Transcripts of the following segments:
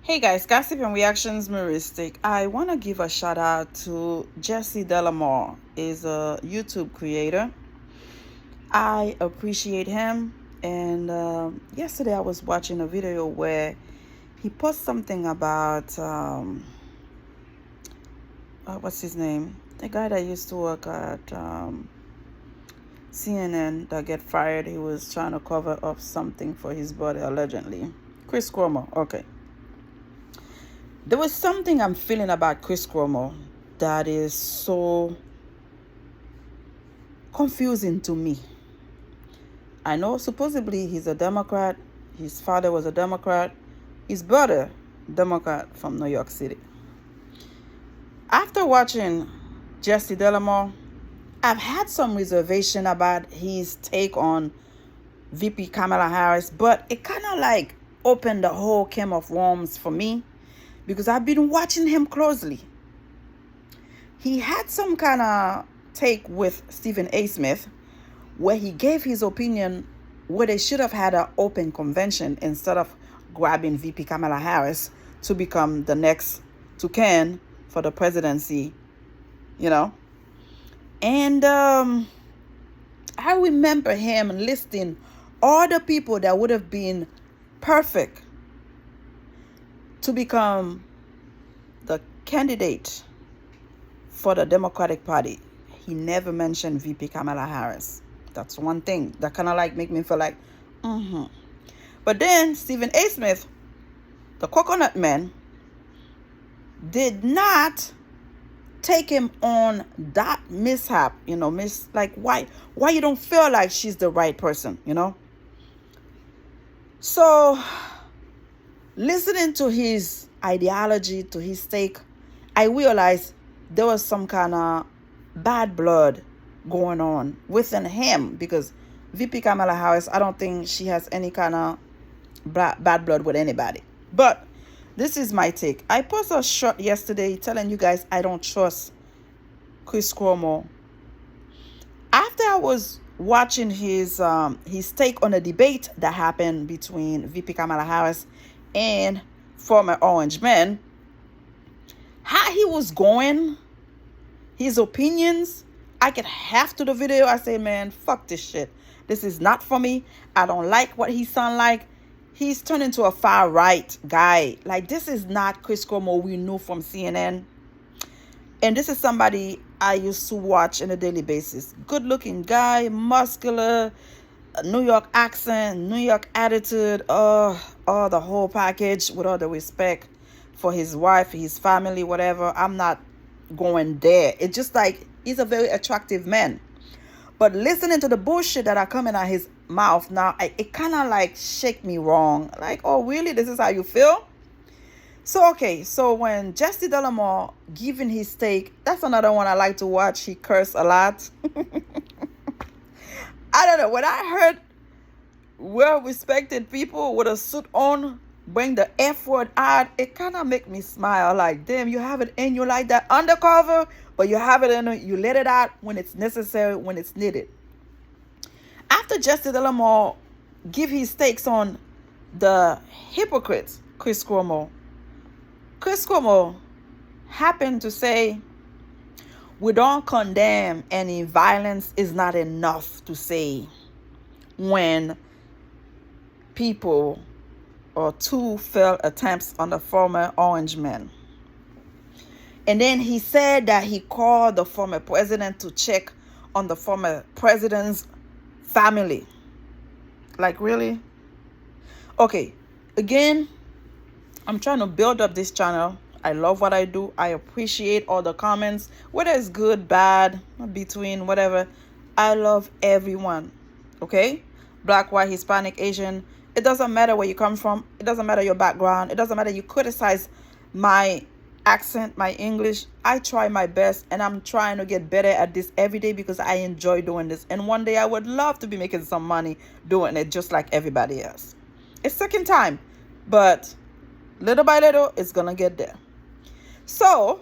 Hey guys, Gossip and Reactions Meristic. I want to give a shout out to Jesse Dellemore. Is a YouTube creator. I appreciate him. And yesterday I was watching a video where he posted something about what's his name? The guy that used to work at CNN that get fired. He was trying to cover up something for his body allegedly. Chris Cuomo. Okay. There was something I'm feeling about Chris Cuomo that is so confusing to me. I know supposedly he's a Democrat. His father was a Democrat. His brother, Democrat from New York City. After watching Jesse Dellemore, I've had some reservation about his take on VP Kamala Harris, but it kind of like opened the whole can of worms for me because I've been watching him closely. He had some kind of take with Stephen A. Smith where he gave his opinion where they should have had an open convention instead of grabbing VP Kamala Harris to become the next toucan for the presidency, you know. And I remember him listing all the people that would have been perfect to become the candidate for the Democratic Party. He never mentioned VP Kamala Harris. That's one thing that kind of like make me feel like, But then Stephen A. Smith, the coconut man, did not take him on that mishap, why you don't feel like she's the right person, So listening to his ideology, to his take, I realized there was some kind of bad blood going on within him because VP Kamala Harris, I don't think she has any kind of bad blood with anybody. But this is my take. I posted a short yesterday telling you guys I don't trust Chris Cuomo. After I was watching his take on a debate that happened between VP Kamala Harris and former Orange Man, how he was going, his opinions, I get half to the video. I say, man, fuck this shit. This is not for me. I don't like what he sound like. He's turned into a far right guy. Like, this is not Chris Cuomo we knew from CNN. And this is somebody I used to watch on a daily basis. Good looking guy, muscular, New York accent, New York attitude, the whole package, with all the respect for his wife, his family, whatever. I'm not going there. It's just like he's a very attractive man. But listening to the bullshit that are coming out his mouth now, it kind of like shake me wrong. Like, oh, really? This is how you feel? So when Jesse Dellemore giving his take, that's another one I like to watch. He curse a lot. I don't know. When I heard well-respected people with a suit on bring the F word out, it kind of make me smile. Like, damn, you have it in you like that undercover, but you have it in you let it out when it's necessary, when it's needed. After Jesse Dellemore give his takes on the hypocrite Chris Cuomo happened to say, we don't condemn any violence is not enough to say when people or two failed attempts on the former Orange Man. And then he said that he called the former president to check on the former president's family. Like, really? Okay, again, I'm trying to build up this channel. I love what I do. I appreciate all the comments, whether it's good, bad, between, whatever. I love everyone, okay? Black, white, Hispanic, Asian. It doesn't matter where you come from. It doesn't matter your background. It doesn't matter you criticize my accent, my English. I try my best, and I'm trying to get better at this every day because I enjoy doing this. And one day I would love to be making some money doing it just like everybody else. It's second time, but little by little, it's going to get there. So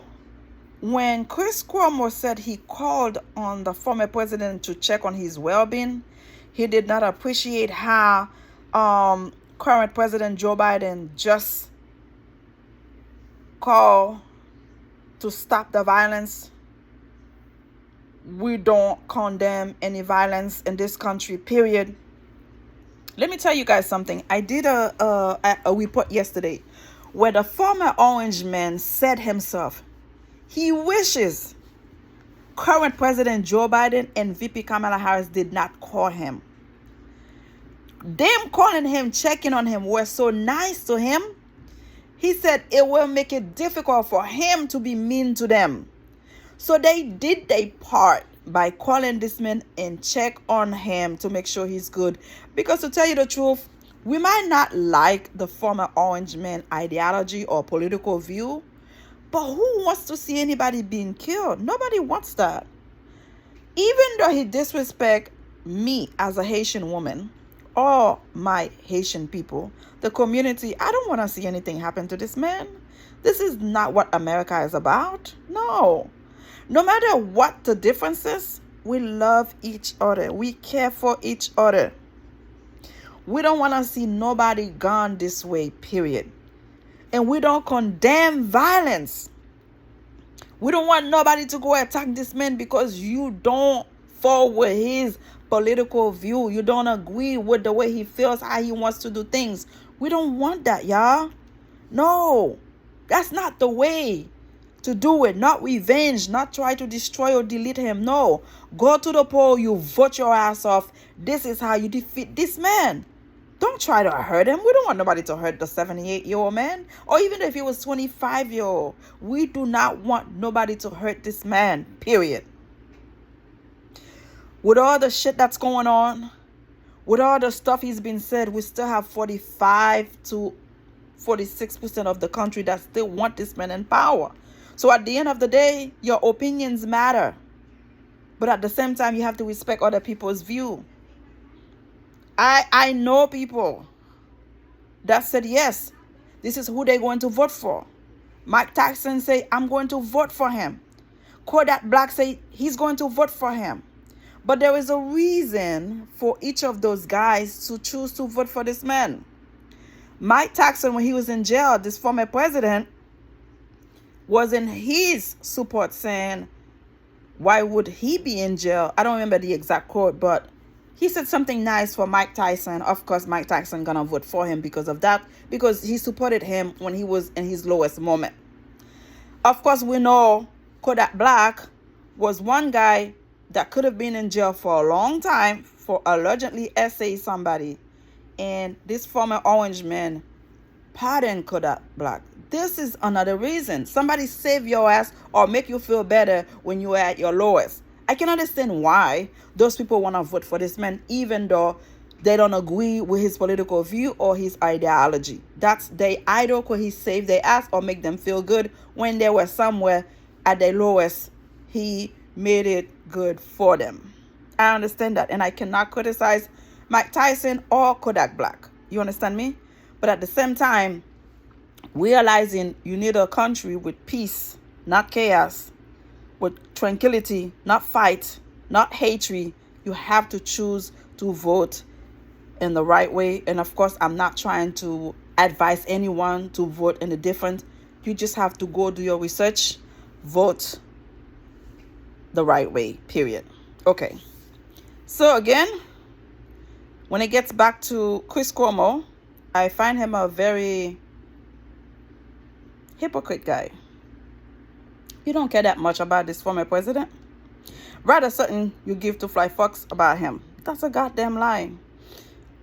when Chris Cuomo said he called on the former president to check on his well-being, he did not appreciate how current President Joe Biden just call to stop the violence. We don't condemn any violence in this country, period. Let me tell you guys something. I did a report yesterday where the former Orange man said himself, he wishes current President Joe Biden and VP Kamala Harris did not call him. Them calling him, checking on him, were so nice to him. He said it will make it difficult for him to be mean to them. So they did their part by calling this man and check on him to make sure he's good. Because to tell you the truth, we might not like the former Orange man ideology or political view, but who wants to see anybody being killed? Nobody wants that. Even though he disrespect me as a Haitian woman, or my Haitian people, the community, I don't want to see anything happen to this man. This is not what America is about. No. No matter what the difference is, we love each other. We care for each other. We don't want to see nobody gone this way, period. And we don't condemn violence. We don't want nobody to go attack this man because you don't fall with his political view. You don't agree with the way he feels, how he wants to do things. We don't want that, y'all. No, that's not the way to do it. Not revenge, not try to destroy or delete him. No, go to the poll, you vote your ass off. This is how you defeat this man. Don't try to hurt him. We don't want nobody to hurt the 78-year-old man, or even if he was 25-year-old. We do not want nobody to hurt this man, period. With all the shit that's going on, with all the stuff he's been said, we still have 45 to 46% of the country that still want this man in power. So at the end of the day, your opinions matter. But at the same time, you have to respect other people's view. I know people that said, yes, this is who they're going to vote for. Mike Tyson say, I'm going to vote for him. Kodak Black say he's going to vote for him. But there is a reason for each of those guys to choose to vote for this man. Mike Tyson, when he was in jail, this former president, was in his support saying, why would he be in jail? I don't remember the exact quote, but he said something nice for Mike Tyson. Of course, Mike Tyson gonna vote for him because of that, because he supported him when he was in his lowest moment. Of course, we know Kodak Black was one guy that could have been in jail for a long time for allegedly essaying somebody. And this former Orange man pardoned Kodak Black. This is another reason. Somebody save your ass or make you feel better when you are at your lowest. I can understand why those people want to vote for this man, even though they don't agree with his political view or his ideology. That's they either could he save their ass or make them feel good when they were somewhere at their lowest. He made it good for them. I understand that, and I cannot criticize Mike Tyson or Kodak Black. You understand me? But at the same time, realizing you need a country with peace, not chaos, with tranquility, not fight, not hatred, you have to choose to vote in the right way. And of course, I'm not trying to advise anyone to vote in a different. You just have to go do your research, vote the right way, period. Okay. So again, when it gets back to Chris Cuomo, I find him a very hypocrite guy. You don't care that much about this former president. Rather certain you give to fly fucks about him. That's a goddamn lie.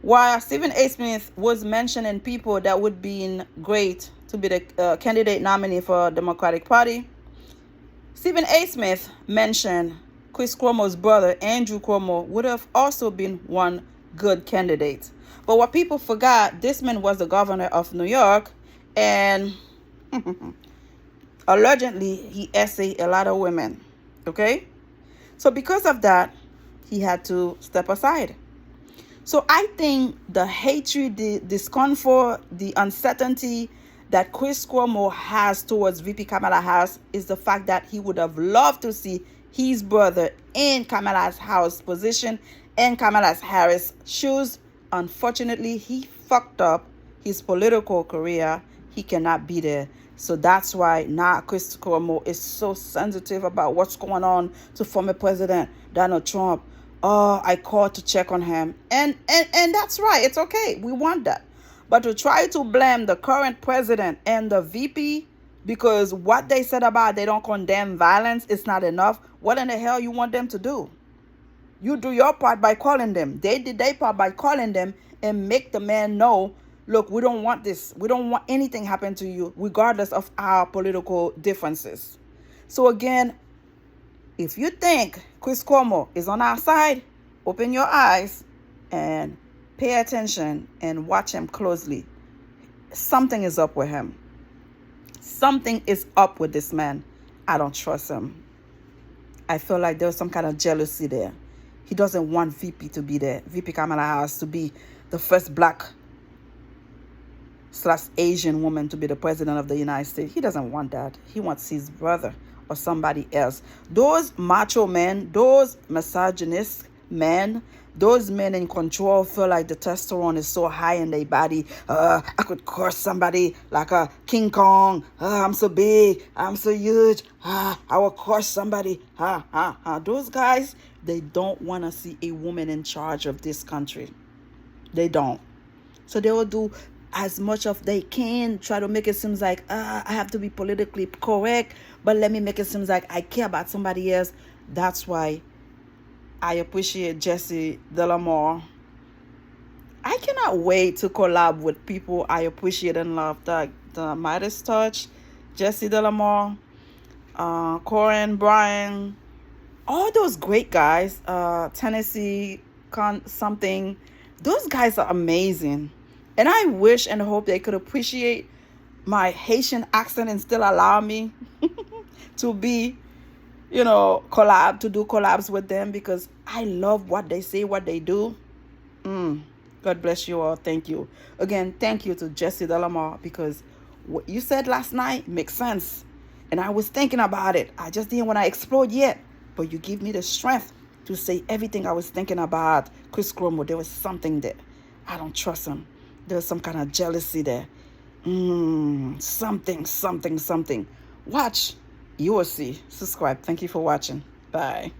While Stephen A. Smith was mentioning people that would be great to be the candidate nominee for Democratic Party, Stephen A. Smith mentioned Chris Cuomo's brother, Andrew Cuomo, would have also been one good candidate. But what people forgot, this man was the governor of New York, and allegedly he essayed a lot of women. Okay? So because of that, he had to step aside. So I think the hatred, the discomfort, the uncertainty that Chris Cuomo has towards VP Kamala Harris is the fact that he would have loved to see his brother in Kamala Harris' position and Kamala Harris' shoes. Unfortunately, he fucked up his political career. He cannot be there. So that's why now Chris Cuomo is so sensitive about what's going on to former President Donald Trump. Oh, I called to check on him. And that's right. It's okay. We want that. But to try to blame the current president and the VP because what they said about they don't condemn violence is not enough, what in the hell you want them to do? You do your part by calling them. They did their part by calling them and make the man know, look, we don't want this. We don't want anything happen to you, regardless of our political differences. So again, if you think Chris Cuomo is on our side, open your eyes and pay attention and watch him closely. Something is up with him. Something is up with this man. I don't trust him. I feel like there's some kind of jealousy there. He doesn't want VP to be there. VP Kamala Harris to be the first black/Asian woman to be the president of the United States. He doesn't want that. He wants his brother or somebody else. Those macho men, those misogynist men, those men in control feel like the testosterone is so high in their body. I could crush somebody like a King Kong. I'm so big. I'm so huge. I will crush somebody. Those guys, they don't want to see a woman in charge of this country. They don't. So they will do as much of they can, try to make it seem like I have to be politically correct, but let me make it seem like I care about somebody else. That's why I appreciate Jesse Dellemore. I cannot wait to collab with people I appreciate and love. The Midas Touch, Jesse Dellemore, Corin, Brian, all those great guys. Tennessee something. Those guys are amazing. And I wish and hope they could appreciate my Haitian accent and still allow me to be, do collabs with them because I love what they say, what they do. God bless you all. Thank you. Again, thank you to Jesse Dellemore because what you said last night makes sense. And I was thinking about it. I just didn't want to explode yet. But you give me the strength to say everything I was thinking about Chris Cuomo. There was something there. I don't trust him. There's some kind of jealousy there. Something. Watch. You will see. Subscribe. Thank you for watching. Bye.